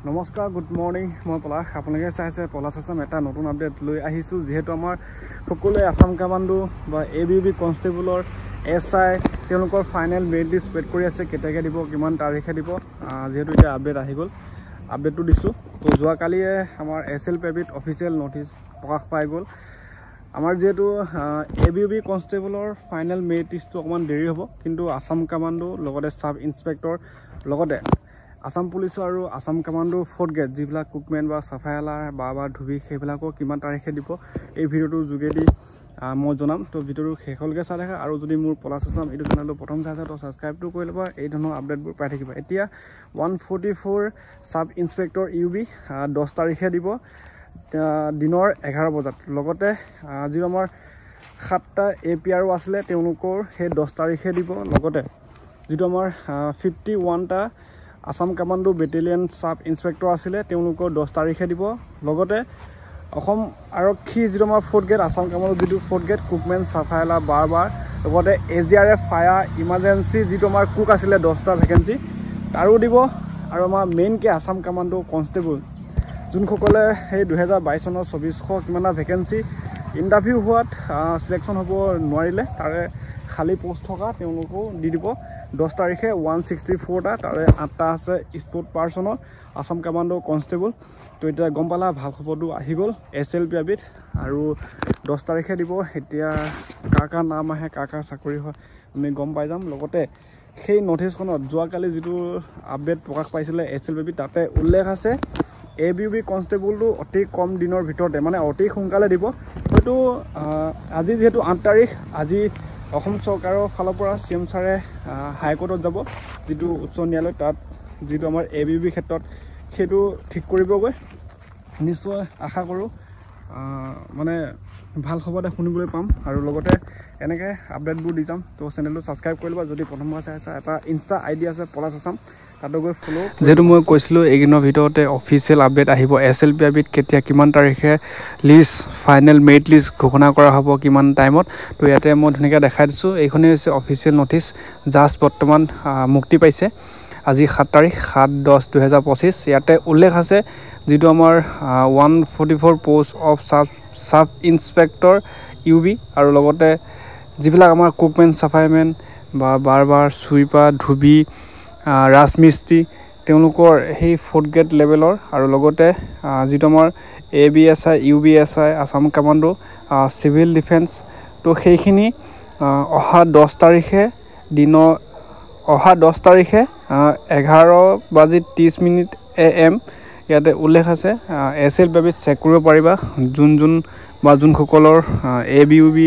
নমস্কাৰ good morning মই পলাশ আপোনালোকে চাইছে পলাশ আছাম এটা নতুন আপডেট লৈ আহিছোঁ যিহেতু আমাৰ সকলোৱে আছাম কামাণ্ডো বা ABUB কনষ্টেবলৰ SI তেওঁলোকৰ ফাইনেল মেৰিট লিষ্ট ৱেট কৰি আছে কেতিয়াকৈ দিব কিমান তাৰিখে দিব যেহেতু এটা আপডেট আহি গ'ল আপডেটটো দিছোঁ তো যোৱাকালিয়ে আমাৰ SLPBত অফিচিয়েল নটিচ প্ৰকাশ পাই গ'ল আমাৰ যেহেতু ABUB কনষ্টেবলৰ ফাইনেল মেৰিট লিষ্টটো অকণমান দেৰি হ'ব কিন্তু আছাম কামাণ্ডো লগতে সাব ইন্সপেক্টৰ লগতে আসাম পুলিচৰ আৰু আসাম কামাণ্ডো 4th গ্ৰেড যিবিলাক কুকমেন বা সাফায়ালাৰ বা ধুবি সেইবিলাকক কিমান তাৰিখে দিব এই ভিডিঅ'টোৰ যোগেদি মই জনাম তো ভিডিঅ'টো শেষলৈকে চাই থাকা আৰু যদি মোৰ পলাশ আছাম এইটো চেনেলটো প্ৰথম চাইছা তো ছাবস্ক্ৰাইবটো কৰি ল'বা এই ধৰণৰ আপডেটবোৰ পাই থাকিবা এতিয়া 144 সাব ইন্সপেক্টৰ UB 10 তাৰিখে দিব দিনৰ 11 বজাত লগতে যি আমাৰ 7টা APR আছিলে তেওঁলোকৰ সেই 10 তাৰিখে দিব লগতে যিটো আমাৰ 51টা Assam commando battalion sub inspector আছিলে তেওঁলোকৰ 10 তাৰিখে দিব লগতে অসম আৰক্ষী যিটো আমাৰ 4th গ্ৰেড আসাম কামাণ্ডো যিটো 4th গ্ৰেড কুকমেন সাফায়ালা বাৰ লগতে AGRF ফায়াৰ ইমাৰ্জেঞ্চি যিটো আমাৰ কুক আছিলে 10টা ভেকেঞ্চি তাৰো দিব আৰু আমাৰ মেইনকে আসাম কামাণ্ডো কনষ্টেবল যোনসকলে সেই 2022 চনৰ 2400 কিমানটা ভেকেঞ্চি ইণ্টাৰভিউ হোৱাত সিলেকশ্যন হ'ব নোৱাৰিলে তাৰে খালী পোষ্ট থকা তেওঁলোকো দি দিব 10 তাৰিখে 164টা তাৰে 8টা আছে স্পৰ্ট পাৰ্চনৰ আসাম কামাণ্ডো কনষ্টেবল তো এতিয়া গম পালা ভাল খবৰটো আহি গ'ল SLPBত আৰু 10 তাৰিখে দিব এতিয়া কাৰ নাম আহে কাৰ চাকৰি হয় আমি গম পাই যাম লগতে সেই নটিছখনত যোৱাকালি যিটো আপডেট প্ৰকাশ পাইছিলে SLPB তাতে উল্লেখ আছে ABUB কনষ্টেবলটো অতি কম দিনৰ ভিতৰতে মানে অতি সোনকালে দিব হয়তো আজি যেহেতু 8 তাৰিখ আজি অসম চৰকাৰৰ ফালৰ পৰা CM ছাৰে হাইকোৰ্টত যাব যিটো উচ্চ ন্যায়ালয় তাত যিটো আমাৰ ABUB ক্ষেত্ৰত সেইটো ঠিক কৰিবগৈ নিশ্চয় আশা কৰোঁ মানে ভাল খবৰ এটা শুনিবলৈ পাম আৰু লগতে এনেকৈ আপডেটবোৰ দি যাম তো চেনেলটো ছাবস্ক্ৰাইব কৰি ল'বা যদি প্ৰথমবাৰ চাইছা এটা ইনষ্টা ID আছে পলাশ আছাম তাতো গৈ ফ'ল' যেহেতু মই কৈছিলোঁ এইদিনৰ ভিতৰতে অফিচিয়েল আপডেট আহিব SLPBত কেতিয়া কিমান তাৰিখে লিষ্ট ফাইনেল মেৰিট লিষ্ট ঘোষণা কৰা হ'ব কিমান টাইমত তো ইয়াতে মই ধুনীয়াকৈ দেখাই দিছোঁ এইখনেই হৈছে অফিচিয়েল নটিচ জাষ্ট বৰ্তমান মুক্তি পাইছে আজি 7 তাৰিখ 7/10/2025 ইয়াতে উল্লেখ আছে যিটো আমাৰ 144 post off sub inspector UB আৰু লগতে যিবিলাক আমাৰ কুকমেন সাফায়াৰমেন বা বাৰ চুইপাৰ ধুবি ৰাজমিস্ত্ৰী তেওঁলোকৰ সেই 4th গ্ৰেড লেভেলৰ আৰু লগতে যিটো আমাৰ ABSI UBSI Assam commando civil defence তো সেইখিনি অহা 10 তাৰিখে দিনৰ 11:30 AM ইয়াতে উল্লেখ আছে SLPBত চেক কৰিব পাৰিবা যোনসকলৰ ABUB